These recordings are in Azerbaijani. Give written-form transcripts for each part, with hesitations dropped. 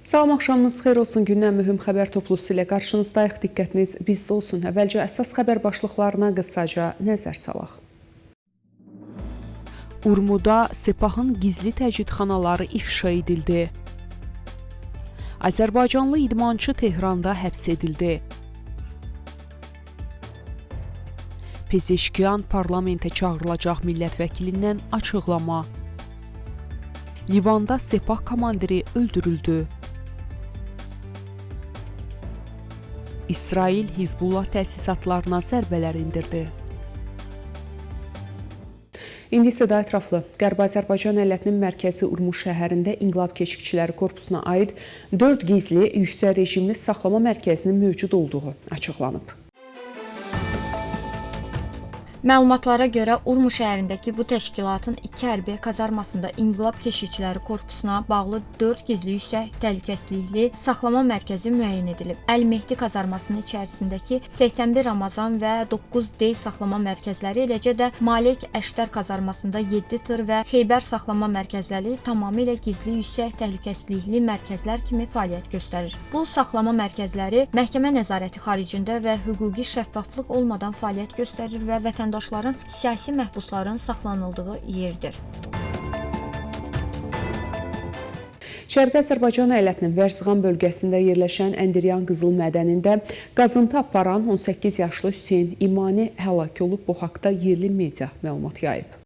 Salam, axşamınız xeyir olsun. Gündən mühüm xəbər toplusu ilə qarşınızdayıq. Diqqətiniz bizdə olsun. Əvvəlcə əsas xəbər başlıqlarına qısaca nəzər salaq. Urmuda Sepahın gizli təcridxanaları ifşa edildi. Azərbaycanlı idmançı Tehranda həbs edildi. Pezeşkiyan parlamentə çağırılacaq millət vəkilindən açıqlama. Livanda Sepah komandiri öldürüldü. İsrail Hizbullah təsisatlarına zərbələr indirdi. İndi isə daha ətraflı. Qərbi Azərbaycan əyalətinin mərkəzi Urmuş şəhərində İnqilab Keşikçiləri Korpusuna aid 4 gizli yüksək rejimli saxlama mərkəzinin mövcud olduğu açıqlanıb. Məlumatlara görə Urmuş şəhərindəki bu təşkilatın 2 hərbi kazarmasında İnqilab Keşikçiləri Korpusuna bağlı 4 gizli yüksək təhlükəsizlikli saxlama mərkəzi müəyyən edilib. Əl-Mehdi kazarmasının içərisindəki 81 Ramazan və 9 Dey saxlama mərkəzləri, eləcə də Malik Əştər kazarmasında 7 tır və Xeybər saxlama mərkəzləri tamamilə gizli yüksək təhlükəsizlikli mərkəzlər kimi fəaliyyət göstərir. Bu saxlama mərkəzləri məhkəmə nəzarəti xaricində və hüquqi şəffaflıq olmadan fəaliyyət göstərir və vətəndaşların siyasi məhbusların saxlanıldığı yerdir. Şərqi Azərbaycan əyalətinin Vərzıxan bölgəsində yerləşən Əndiryan qızıl mədənində qazıntı aparan 18 yaşlı Hüseyn İmani həlak olub. Bu haqda yerli media məlumat yayıb.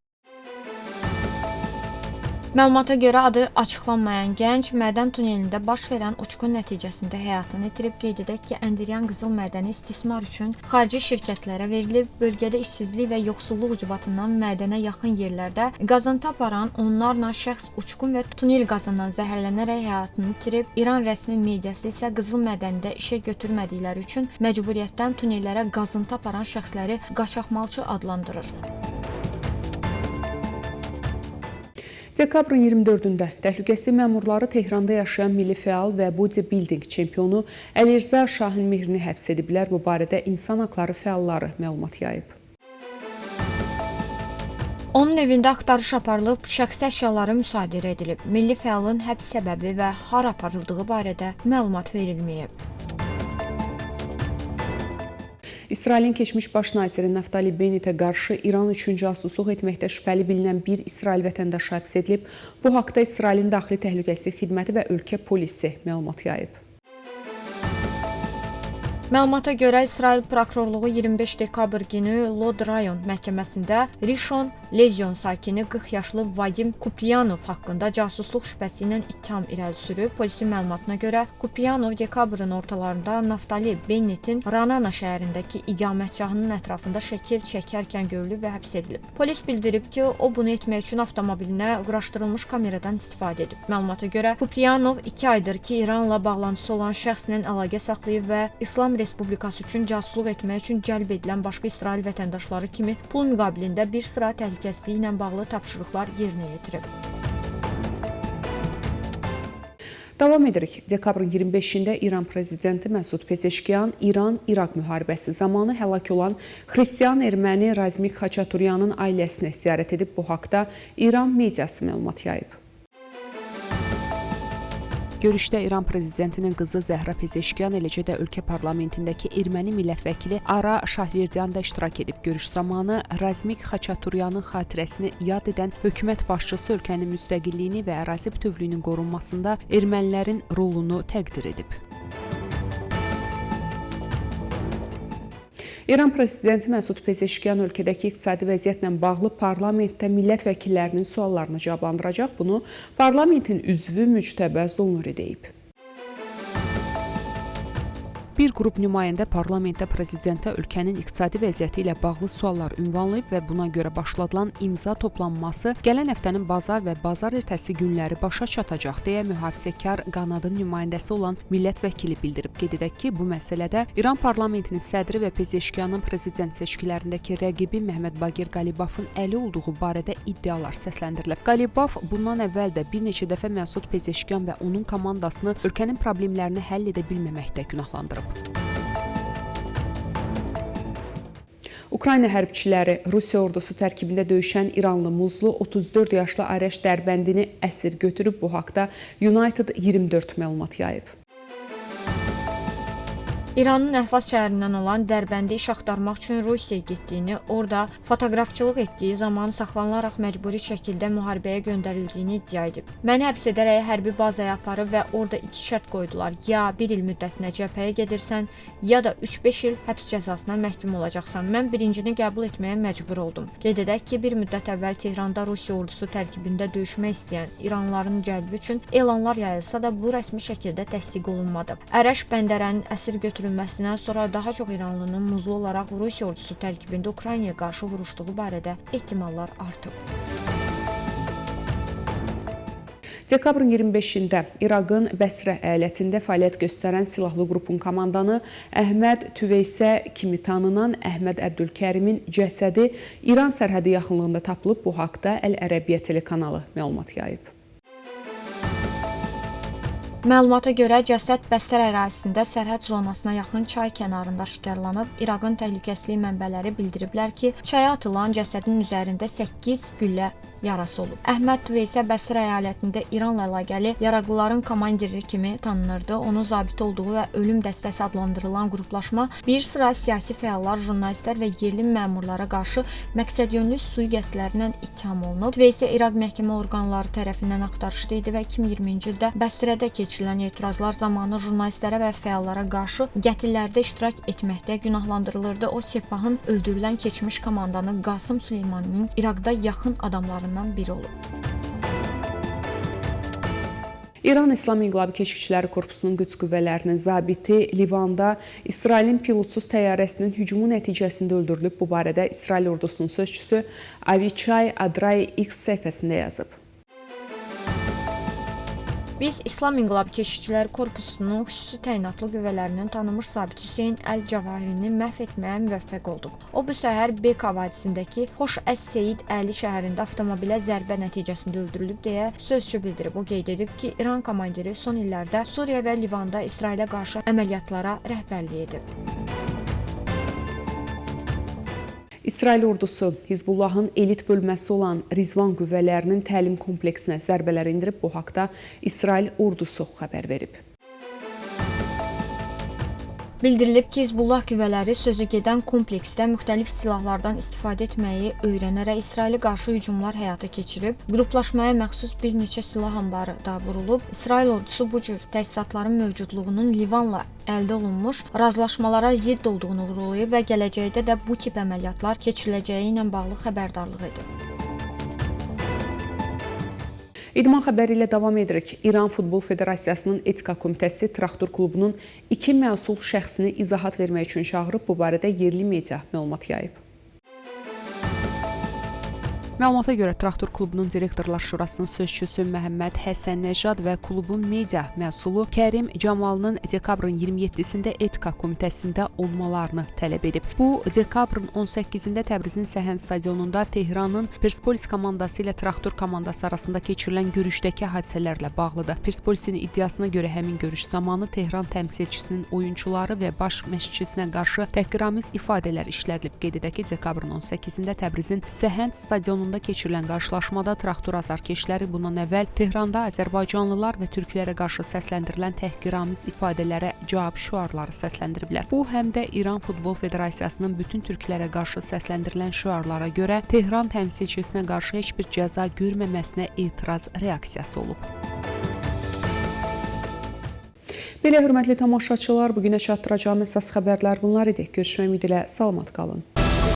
Məlumata görə adı açıqlanmayan gənc mədən tunelində baş verən uçqun nəticəsində həyatını itirib. Qeyd edək ki, Əndiryan qızıl mədəni istismar üçün xarici şirkətlərə verilib. Bölgədə işsizlik və yoxsulluq ucbatından mədənə yaxın yerlərdə qazıntı aparan onlarla şəxs uçqun və tunel qazından zəhərlənərək həyatını itirib. İran rəsmi mediası isə qızıl mədənidə işə götürmədikləri üçün məcburiyyətdən tunellərə qazıntı aparan şəxsləri qaçaqmalçı adlandırır. Dekabrın 24-də təhlükəsizlik məmurları Tehranda yaşayan milli fəal və bodybuilding çempionu Əlirza Şahinmehrini həbs ediblər. Bu barədə insan haqları fəalları məlumat yayıb. Onun evində axtarış aparılıb, şəxsi əşyaları müsadirə edilib. Milli fəalın həbs səbəbi və hara aparıldığı barədə məlumat verilməyib. İsrailin keçmiş baş naziri Naftali Bennetə qarşı İran üçün casusluq etməkdə şübhəli bilinən bir İsrail vətəndaşı həbs edilib. Bu haqda İsrailin Daxili Təhlükəsizlik Xidməti və ölkə polisi məlumat yayıb. Məlumata görə İsrail prokurorluğu 25 dekabr günü Lod rayon məhkəməsində Rishon Lezion sakini 40 yaşlı Vadim Kupiyanov haqqında casusluq şübhəsi ilə ittiham irəli sürüb. Polisin məlumatına görə Kupiyanov dekabrın ortalarında Naftali Bennetin Ranana şəhərindəki iqamətgahının ətrafında şəkil çəkərkən görülüb və həbs edilib. Polis bildirib ki, o bunu etmək üçün avtomobilinə quraşdırılmış kameradan istifadə edib. Məlumata görə Kupiyanov 2 aydır ki, İranla bağlantısı olan şəxslə əlaqə saxlayıb və İslam Respublikası üçün casusluq etmək üçün cəlb edilən başqa İsrail vətəndaşları kimi pul müqabilində bir sıra təhlükəsizliyi ilə bağlı tapşırıqlar yerinə yetirib. Davam edirik. Dekabrın 25-də İran prezidenti Məsud Pezeşkiyan İran-İraq müharibəsi zamanı həlak olan xristian erməni Razmik Xaçaturyanın ailəsini ziyarət edib. Bu haqda İran mediası məlumat yayıb. Görüşdə İran prezidentinin qızı Zəhra Pezeşkiyan, eləcə də ölkə parlamentindəki erməni millət vəkili Ara Şahverdiyan da iştirak edib. Görüş zamanı Razmik Xaçaturyanın xatirəsini yad edən hökumət başçısı ölkənin müstəqilliyini və ərazi bütövlüyünün qorunmasında ermənilərin rolunu təqdir edib. İran prezidenti Məsud Pezeşkiyan ölkədəki iqtisadi vəziyyətlə bağlı parlamentdə millət vəkillərinin suallarını cavablandıracaq. Bunu parlamentin üzvü Müctəbə Zulnuri deyib. Bir qrup nümayəndə parlamentdə prezidentə ölkənin iqtisadi vəziyyəti ilə bağlı suallar ünvanlayıb və buna görə başladılan imza toplanması gələn həftənin bazar və bazar ertəsi günləri başa çatacaq deyə mühafizəkar qanadın nümayəndəsi olan millət vəkili bildirib. Qeyd edək ki, bu məsələdə İran parlamentinin sədri və Pezeşkiyanın prezident seçkilərindəki rəqibi Məhməd Baqir Qalibafın əli olduğu barədə iddialar səsləndirilib. Qalibaf bundan əvvəl də bir neçə dəfə Məsud Pezeşkiyan və onun komandasını ölkənin problemlərini həll edə bilməməkdə günahlandırıb. Ukrayna hərbçiləri Rusiya ordusu tərkibində döyüşən İranlı Muzlu 34 yaşlı Areş Dərbəndini əsir götürüb. Bu haqda United 24 məlumat yayıb. İranın Əhvaz şəhərindən olan Dərbəndi iş axtarmaq üçün Rusiyaya getdiyini, orada fotoqrafçılıq etdiyi zaman saxlanılaraq məcburi şəkildə müharibəyə göndərildiyini iddia edib. Məni həbs edərək hərbi bazaya aparıb və orada 2 şərt qoydular. Ya 1 il müddətinə cəbhəyə gedirsən, ya da 3-5 il həbs cəzasına məhkum olacaqsan. Mən birincini qəbul etməyə məcbur oldum. Qeyd edək ki, bir müddət əvvəl Tehranda Rusiya ordusu tərkibində döyüşmək istəyən İranlıların cəlbi üçün elanlar yayılsa da bu rəsmi şəkildə təsdiq olunmadı. Ərəş Bəndərənin əsir götürülməsindən sonra daha çox İranlının muzlu olaraq Rusiya ordusu tərkibində Ukraynaya qarşı vuruşduğu barədə ehtimallar artıb. Dekabrın 25-də İraqın Bəsrə əyalətində fəaliyyət göstərən silahlı qrupun komandanı Əhməd Tüveysə kimi tanınan Əhməd Əbdülkərimin cəsədi İran sərhədi yaxınlığında tapılıb. Bu haqda Əl-Ərəbiyyə telekanalı məlumat yayıb. Məlumata görə cəsəd Bəsrə ərazisində sərhəd zonasına yaxın çay kənarında aşkarlanıb. İraqın təhlükəsizlik mənbələri bildiriblər ki, çaya atılan cəsədin üzərində 8 güllə yarası olub. Əhməd Tüveysə Bəsrə əyalətində İranla əlaqəli yaraqlıların komandiri kimi tanınırdı. Onu zabit olduğu və ölüm dəstəsi adlandırılan qruplaşma bir sıra siyasi fəallar, jurnalistlər və yerli məmurlara qarşı məqsədyönlü sui-qəsdlərlə ittiham olunub. Tüveysə İraq məhkəmə orqanları tərəfindən axtarışda idi və 2020-ci ildə Bəsrədə keçirilən etirazlar zamanı jurnalistlərə və fəallara qarşı qətllərdə iştirak etməkdə günahlandırılırdı. O, Sepahın öldürülən keçmiş komandanı Qasım Süleymaninin İraqda yaxın adamlarından biri olub. İran İslam İnqilabı Keşikçiləri Korpusunun Qüds qüvvələrinin zabiti Livanda İsrailin pilotsuz təyyarəsinin hücumu nəticəsində öldürülüb. Bu barədə İsrail ordusunun sözçüsü Avichai Adrai X səhifəsində yazıb. Biz İslam İnqilabı Keşikçiləri Korpusunun xüsusi təyinatlı qüvvələrinin tanınmış zabit Hüseyn Əl-Cavahirini məhv etməyə müvəffəq olduq. O, bu səhər Beka vadisindəki Xoş Əs-Seyid Əli şəhərində avtomobilə zərbə nəticəsində öldürülüb deyə sözçü bildirib. O qeyd edib ki, İran komandiri son illərdə Suriya və Livanda İsrailə qarşı əməliyyatlara rəhbərlik edib. İsrail ordusu Hizbullahın elit bölməsi olan Rizvan qüvvələrinin təlim kompleksinə zərbələr indirib. Bu haqda İsrail ordusu xəbər verib. Bildirilib ki, Hizbullah qüvvələri sözü gedən kompleksdə müxtəlif silahlardan istifadə etməyi öyrənərək İsrailə qarşı hücumlar həyata keçirib. Qruplaşmaya məxsus bir neçə silah anbarı da vurulub. İsrail ordusu bu cür təchizatların mövcudluğunun Livanla əldə olunmuş razılaşmalara zidd olduğunu vurğulayıb və gələcəkdə də bu tip əməliyyatlar keçiriləcəyi ilə bağlı xəbərdarlıq edib. İdman xəbəri ilə davam edirik. İran Futbol Federasiyasının Etika Komitəsi Traktor klubunun 2 məsul şəxsini izahat vermək üçün çağırıb. Bu barədə yerli media məlumat yayıb. Məlumata görə Traktor klubunun direktorlar şurasının sözçüsü Məhəmməd Həsən Nəcad və klubun media məsulu Kərim Camalının dekabrın 27-sində Etika komitəsində olmalarını tələb edib. Bu, dekabrın 18-də Təbrizin Səhənd stadionunda Tehranın Perspolis komandası ilə Traktor komandası arasında keçirilən görüşdəki hadisələrlə bağlıdır. Perspolisin iddiasına görə həmin görüş zamanı Tehran təmsilçisinin oyunçuları və baş məşqçisinə qarşı təhqiramiz ifadələr işlədilib. Qeyd edək ki, dekabrın 18-də Təbrizin Səhənd stadionunda keçirilən qarşılaşmada traktor azarkeşləri bundan əvvəl Tehranda Azərbaycanlılar və türklərə qarşı səsləndirilən təhqiramiz ifadələrə cavab şüarları səsləndiriblər. Bu, həm də İran Futbol Federasiyasının bütün türklərə qarşı səsləndirilən şüarlara görə Tehran təmsilçisinə qarşı heç bir cəza görməməsinə etiraz reaksiyası olub. Belə hörmətli tamaşaçılar, bugünə çatdıracağım əsas xəbərlər bunlar idi. Görüşmək ümidi ilə salamat qalın.